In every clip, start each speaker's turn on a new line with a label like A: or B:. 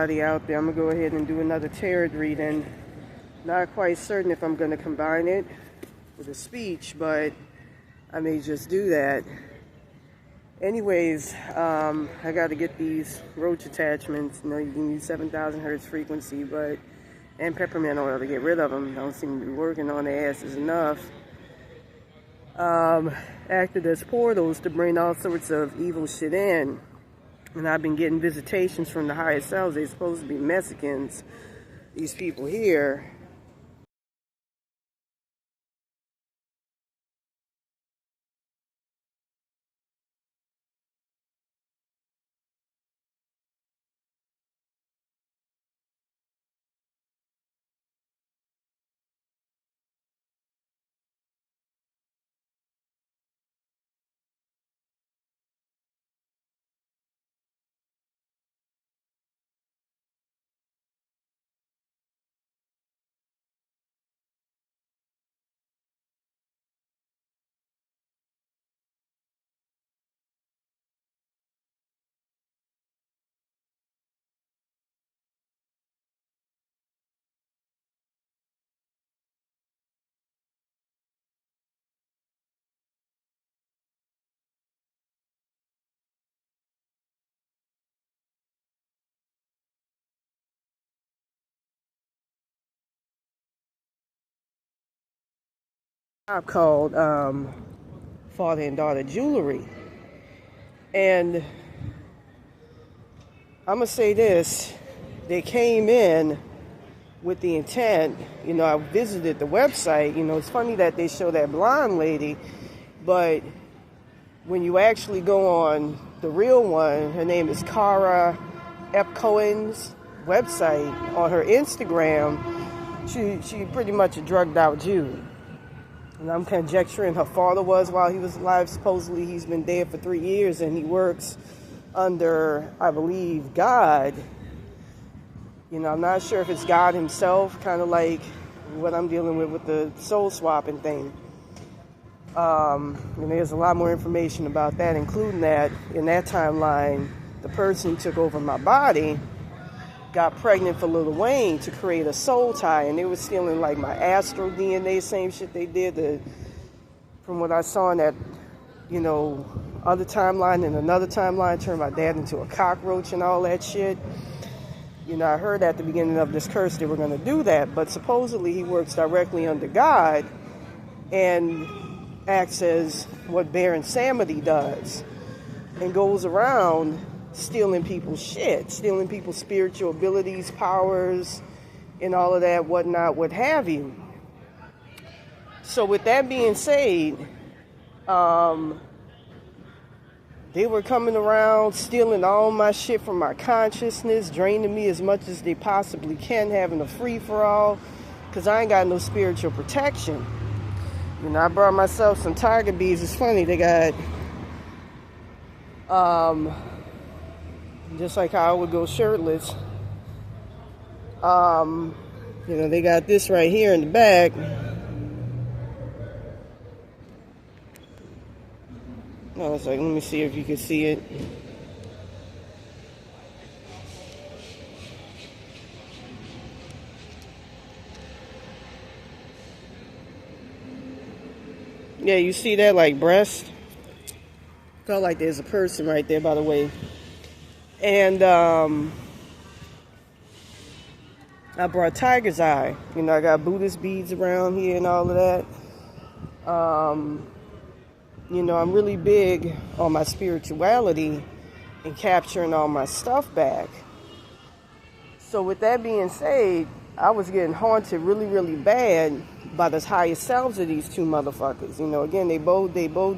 A: everybody out there. I'm going to go ahead and do another tarot reading. Not quite certain if I'm going to combine it with a speech, but I may just do that. Anyways, I got to get these roach attachments. You know, you can use 7,000 hertz frequency, and peppermint oil to get rid of them. Don't seem to be working on their asses enough. Acted as portals to bring all sorts of evil shit in. And I've been getting visitations from the higher selves. They're supposed to be Mexicans, these people here. Called father and daughter jewelry. And I'm going to say this, they came in with the intent, you know, I visited the website, you know, it's funny that they show that blonde lady, but when you actually go on the real one, her name is Cara Epcohen's website, on her Instagram, she pretty much a drugged out Jew. And I'm conjecturing her father was while he was alive. Supposedly he's been dead for 3 years and he works under, I believe, God. You know, I'm not sure if it's God himself, kind of like what I'm dealing with the soul swapping thing. And there's a lot more information about that, including that in that timeline, the person who took over my body got pregnant for Lil Wayne to create a soul tie, and they were stealing like my astral DNA, same shit they did from what I saw in that, you know, other timeline and another timeline, turned my dad into a cockroach and all that shit. You know, I heard at the beginning of this curse they were going to do that, but supposedly he works directly under God and acts as what Baron Samedi does and goes around stealing people's shit, stealing people's spiritual abilities, powers, and all of that, whatnot, what have you. So with that being said, they were coming around, stealing all my shit from my consciousness, draining me as much as they possibly can, having a free-for-all, because I ain't got no spiritual protection. You know, I brought myself some tiger beads. It's funny, they got, just like how I would go shirtless, you know, they got this right here in the back. No, it's like, let me see if you can see it. Yeah, you see that, like, breast? Felt like there's a person right there, by the way. And I brought tiger's eye. You know, I got Buddhist beads around here and all of that. You know, I'm really big on my spirituality and capturing all my stuff back. So with that being said, I was getting haunted really, really bad by the higher selves of these two motherfuckers. You know, again, they both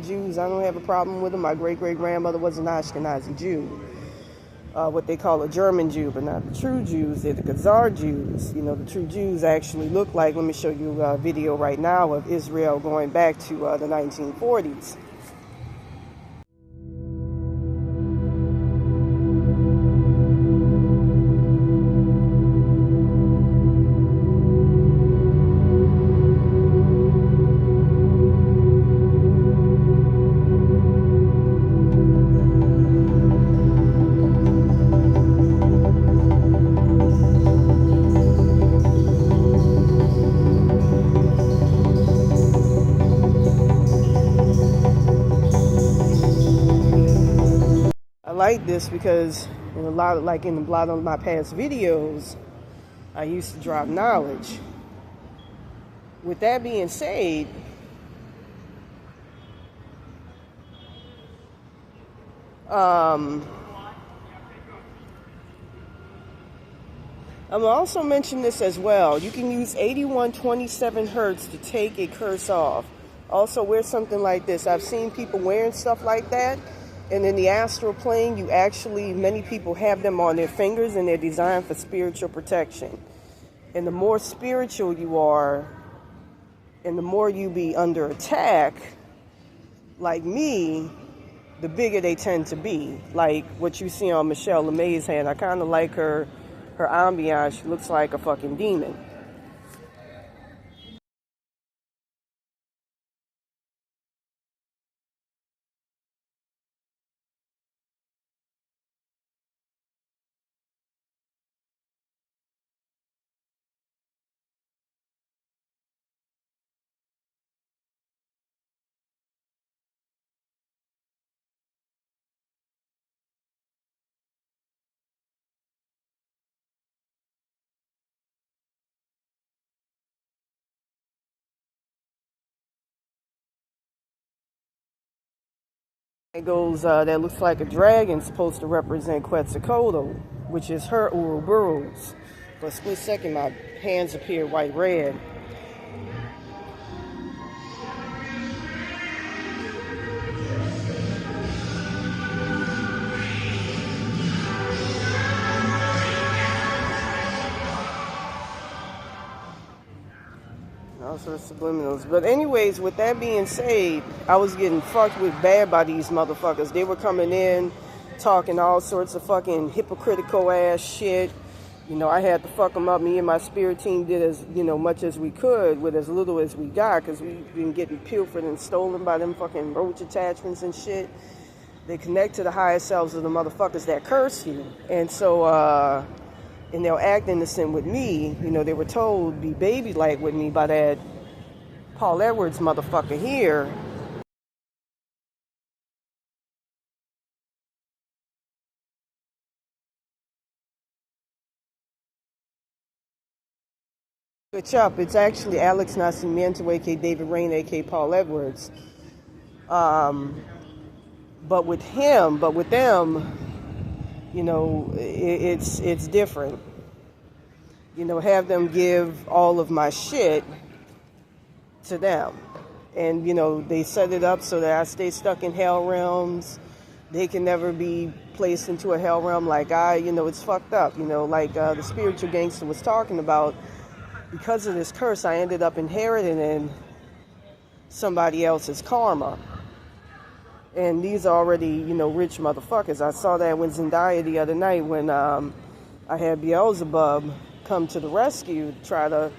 A: Jews. I don't have a problem with them. My great-great-grandmother was an Ashkenazi Jew. What they call a German Jew, but not the true Jews. They're the Khazar Jews. You know, the true Jews actually look like, let me show you a video right now of Israel going back to the 1940s. like this because in a lot of my past videos, I used to drop knowledge. With that being said, I'm also mention this as well. You can use 8127 hertz to take a curse off. Also wear something like this. I've seen people wearing stuff like that. And in the astral plane, many people have them on their fingers and they're designed for spiritual protection. And the more spiritual you are, and the more you be under attack, like me, the bigger they tend to be. Like what you see on Michelle LeMay's hand. I kind of like her ambiance. She looks like a fucking demon. It goes, that looks like a dragon, supposed to represent Quetzalcoatl, which is her Ouroboros. For a split second, my hands appeared white red. Also subliminals. But anyways, with that being said, I was getting fucked with bad by these motherfuckers. They were coming in, talking all sorts of fucking hypocritical ass shit. You know, I had to fuck them up. Me and my spirit team did as, much as we could with as little as we got, because we've been getting pilfered and stolen by them fucking roach attachments and shit. They connect to the higher selves of the motherfuckers that curse you. And so, and they'll act innocent with me. They were told be baby-like with me by that Paul Edwards motherfucker here. Cashapp, it's actually Alex Nascimento, a.k.a. David Rain, a.k.a. Paul Edwards. But with them, it's different. Have them give all of my shit to them. And, they set it up so that I stay stuck in hell realms. They can never be placed into a hell realm like it's fucked up. Like the spiritual gangster was talking about. Because of this curse, I ended up inheriting somebody else's karma. And these are already, rich motherfuckers. I saw that when Zendaya the other night when I had Beelzebub come to the rescue to try to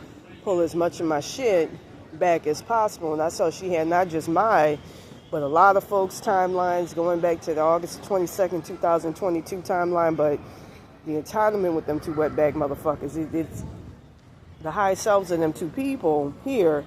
A: pull as much of my shit back as possible. And I saw she had not just mine, but a lot of folks' timelines going back to the August 22nd, 2022 timeline. But the entitlement with them two wetback motherfuckers, it's the high selves of them two people here.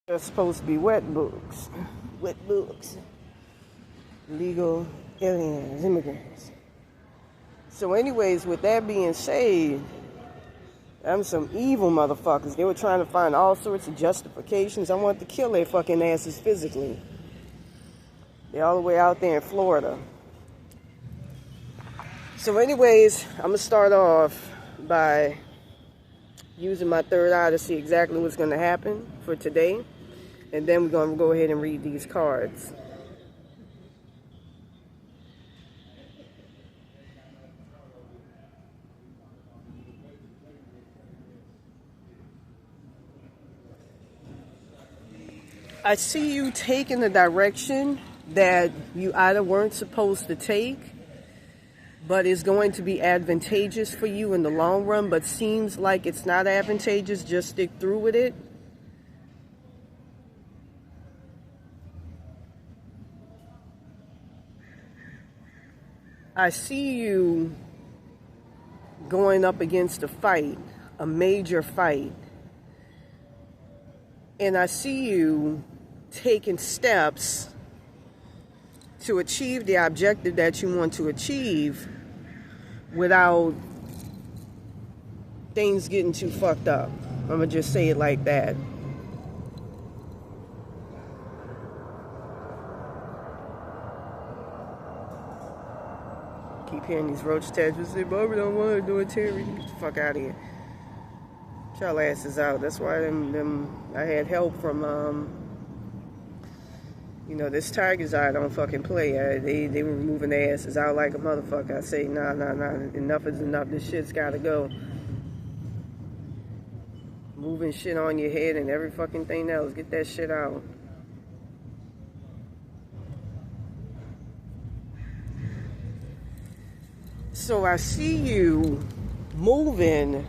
A: They're supposed to be wet books. Wet books. Legal aliens, immigrants. So anyways, with that being said, them some evil motherfuckers. They were trying to find all sorts of justifications. I wanted to kill their fucking asses physically. They're all the way out there in Florida. So anyways, I'm going to start off by using my third eye to see exactly what's going to happen for today. And then we're going to go ahead and read these cards. I see you taking a direction that you either weren't supposed to take, but is going to be advantageous for you in the long run, but seems like it's not advantageous. Just stick through with it. I see you going up against a fight, a major fight. And I see you taking steps to achieve the objective that you want to achieve without things getting too fucked up. I'm going to just say it like that. Keep hearing these roach attachments say, Bobby don't want to do it, Terry. Get the fuck out of here. Y'all asses out. That's why I had help from, this Tiger's Eye don't fucking play. They were moving their asses out like a motherfucker. I say, nah. Enough is enough. This shit's gotta go. Moving shit on your head and every fucking thing else. Get that shit out. So I see you moving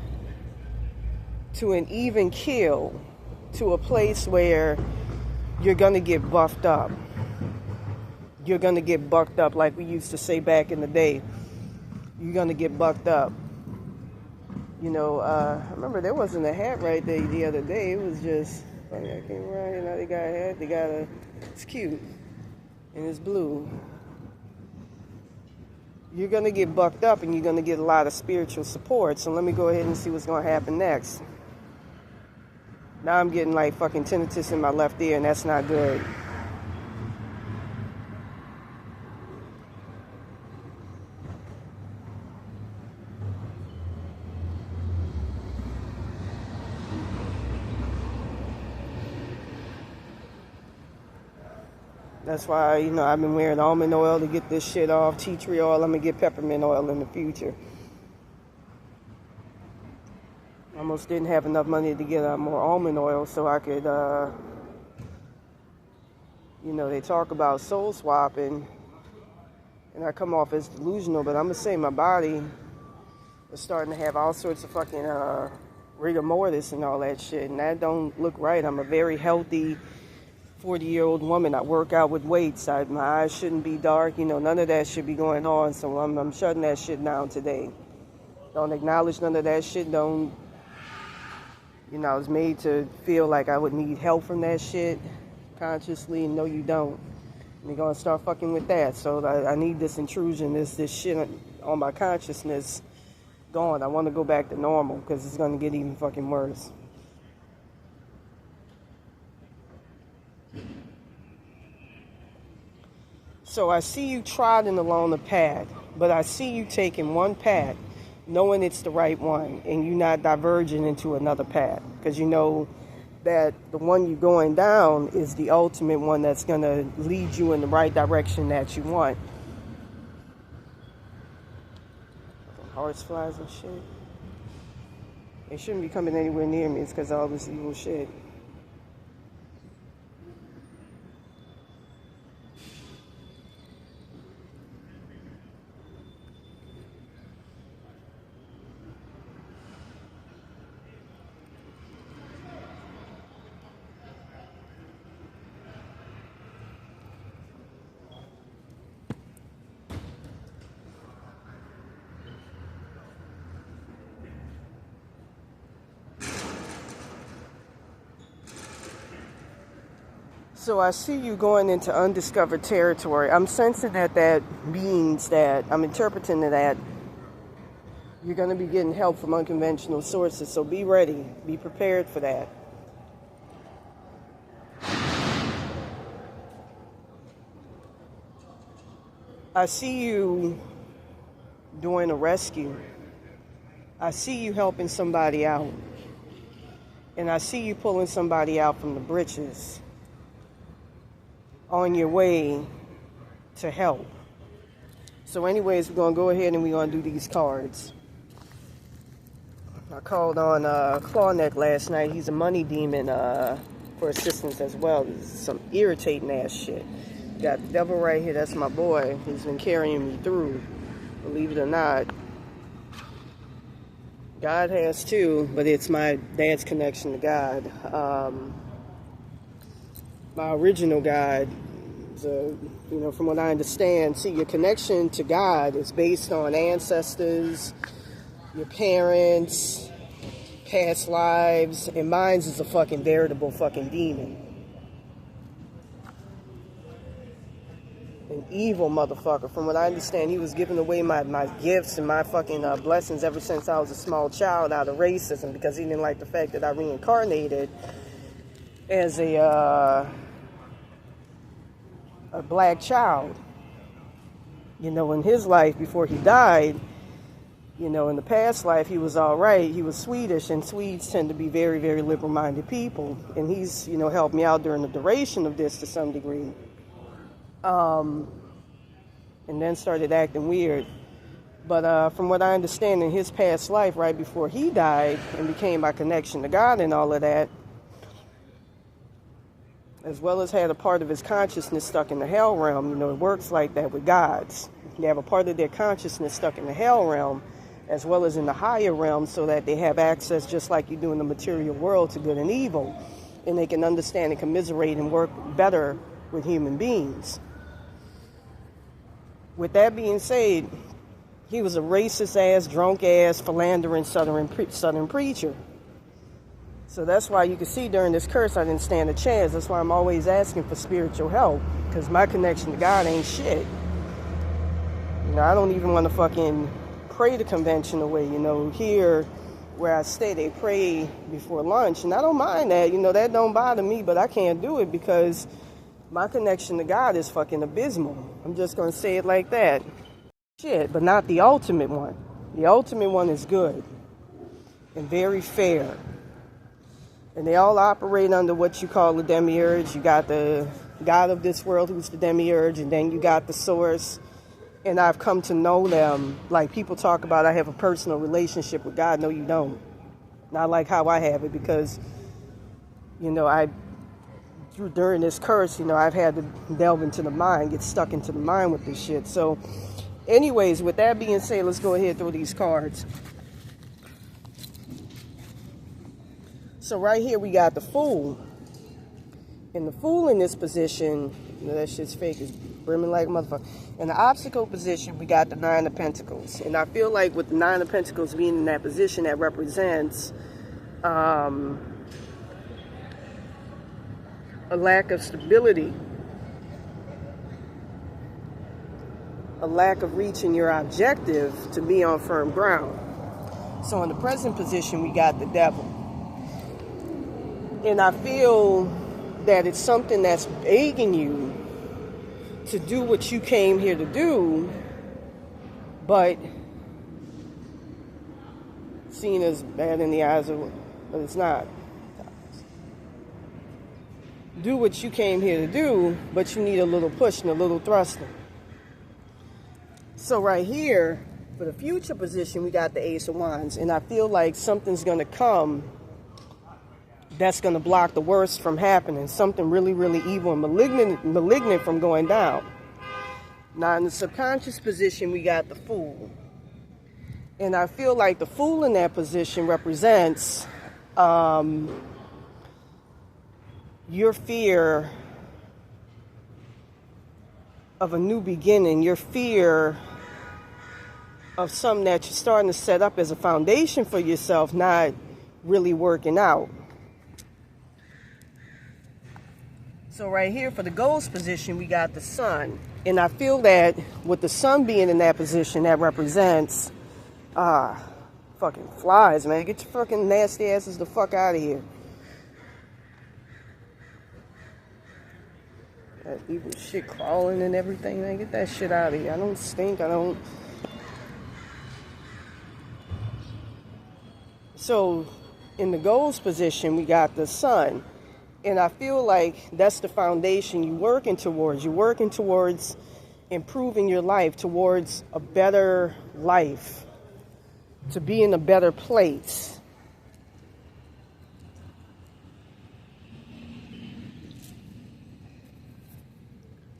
A: to an even kill, to a place where you're gonna get buffed up. You're gonna get bucked up like we used to say back in the day. You're gonna get bucked up. I remember there wasn't a hat right there the other day. It was just, funny, I came around here, now they got a hat, it's cute, and it's blue. You're gonna get bucked up and you're gonna get a lot of spiritual support. So let me go ahead and see what's gonna happen next. Now I'm getting like fucking tinnitus in my left ear, and that's not good. That's why, I've been wearing almond oil to get this shit off, tea tree oil. I'm gonna get peppermint oil in the future. Almost didn't have enough money to get more almond oil so I could, they talk about soul swapping, and I come off as delusional, but I'm gonna say my body is starting to have all sorts of fucking rigor mortis and all that shit, and that don't look right. I'm a very healthy 40-year-old woman. I work out with weights. My eyes shouldn't be dark. None of that should be going on, so I'm shutting that shit down today. Don't acknowledge none of that shit. Don't. I was made to feel like I would need help from that shit consciously, and no, you don't. And you're going to start fucking with that. So I need this intrusion, this shit on my consciousness gone. I want to go back to normal because it's going to get even fucking worse. So I see you trotting along a path, but I see you taking one path, knowing it's the right one, and you're not diverging into another path, because you know that the one you're going down is the ultimate one that's going to lead you in the right direction that you want. Horseflies and shit. They shouldn't be coming anywhere near me. It's because of all this evil shit. So I see you going into undiscovered territory. I'm sensing that means that, I'm interpreting that you're going to be getting help from unconventional sources. So be ready. Be prepared for that. I see you doing a rescue. I see you helping somebody out. And I see you pulling somebody out from the britches on your way to help. So anyways, we're going to go ahead and we're going to do these cards. I called on Clawneck last night. He's a money demon for assistance as well. This is some irritating ass shit. Got the devil right here. That's my boy. He's been carrying me through, believe it or not. God has too, but it's my dad's connection to God. My original God, is from what I understand, see, your connection to God is based on ancestors, your parents, past lives, and mine's is a fucking veritable fucking demon. An evil motherfucker. From what I understand, he was giving away my gifts and my fucking blessings ever since I was a small child out of racism, because he didn't like the fact that I reincarnated as a black child. In his life before he died, in the past life, he was all right. He was Swedish, and Swedes tend to be very, very liberal-minded people. And he's, helped me out during the duration of this to some degree. And then started acting weird. But from what I understand, in his past life, right before he died and became my connection to God and all of that, as well as had a part of his consciousness stuck in the hell realm, it works like that with gods. They have a part of their consciousness stuck in the hell realm, as well as in the higher realm, so that they have access, just like you do in the material world, to good and evil. And they can understand and commiserate and work better with human beings. With that being said, he was a racist-ass, drunk-ass, philandering southern preacher. So that's why you can see during this curse I didn't stand a chance. That's why I'm always asking for spiritual help, because my connection to God ain't shit. I don't even want to fucking pray the conventional way. Here where I stay, they pray before lunch, and I don't mind that. That don't bother me, but I can't do it because my connection to God is fucking abysmal. I'm just going to say it like that. Shit, but not the ultimate one. The ultimate one is good and very fair. And they all operate under what you call the demiurge. You got the God of this world, who's the demiurge, and then you got the source. And I've come to know them. Like people talk about, I have a personal relationship with God. No, you don't. Not like how I have it, because, during this curse, I've had to delve into the mind, get stuck into the mind with this shit. So, anyways, with that being said, let's go ahead and throw these cards. So right here we got the Fool. And the Fool in this position, that shit's fake, is brimming like a motherfucker. In the obstacle position, we got the Nine of Pentacles. And I feel like with the Nine of Pentacles being in that position, that represents a lack of stability, a lack of reaching your objective to be on firm ground. So in the present position, we got the Devil. And I feel that it's something that's begging you to do what you came here to do, but seen as bad in the eyes of, but it's not. Do what you came here to do, but you need a little push and a little thrusting. So right here, for the future position, we got the Ace of Wands, and I feel like something's going to come that's going to block the worst from happening. Something really, really evil and malignant from going down. Now, in the subconscious position, we got the Fool. And I feel like the Fool in that position represents your fear of a new beginning, your fear of something that you're starting to set up as a foundation for yourself not really working out. So right here for the Ghost position, we got the Sun. And I feel that with the Sun being in that position, that represents fucking flies, man. Get your fucking nasty asses the fuck out of here. That evil shit crawling and everything, man. Get that shit out of here. I don't stink. I don't. So in the Ghost position, we got the Sun. And I feel like that's the foundation you're working towards. You're working towards improving your life, towards a better life, to be in a better place.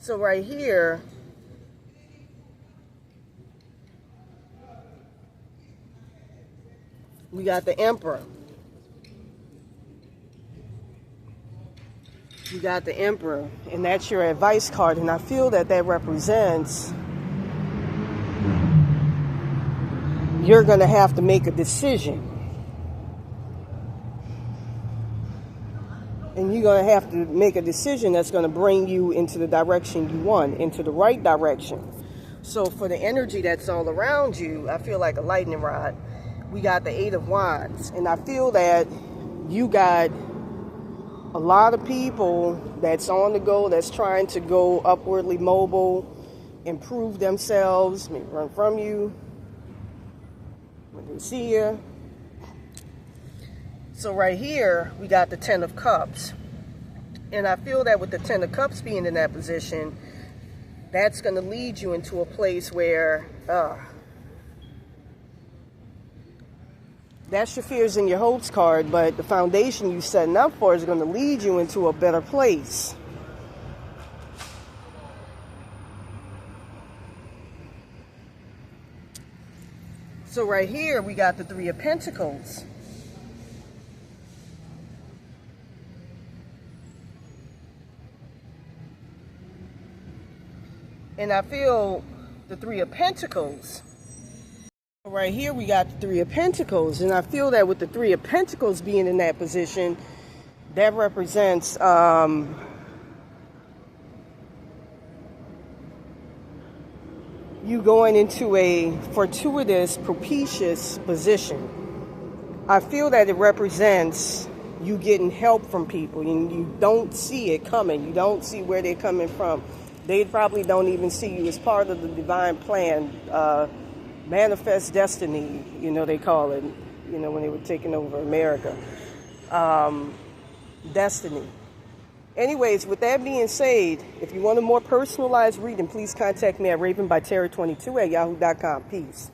A: So right here, we got the Emperor. You got the Emperor, and that's your advice card, and I feel that that represents you're going to have to make a decision. And you're going to have to make a decision that's going to bring you into the direction you want, into the right direction. So for the energy that's all around you, I feel like a lightning rod. We got the Eight of Wands, and I feel that you got a lot of people that's on the go, that's trying to go upwardly mobile, improve themselves, maybe run from you when they see you. So right here, we got the Ten of Cups. And I feel that with the Ten of Cups being in that position, that's going to lead you into a place where that's your fears and your hopes card, but the foundation you're setting up for is going to lead you into a better place. So right here, we got the Three of Pentacles. And I feel the Three of Pentacles. Right here we got the Three of Pentacles, and I feel that with the Three of Pentacles being in that position, that represents you going into a fortuitous, propitious position. I feel that it represents you getting help from people, and you don't see it coming. You don't see where they're coming from. They probably don't even see you as part of the divine plan. Manifest destiny, you know, they call it, you know, when they were taking over America. Destiny. Anyways, with that being said, if you want a more personalized reading, please contact me at ravenbyterror22@yahoo.com. Peace.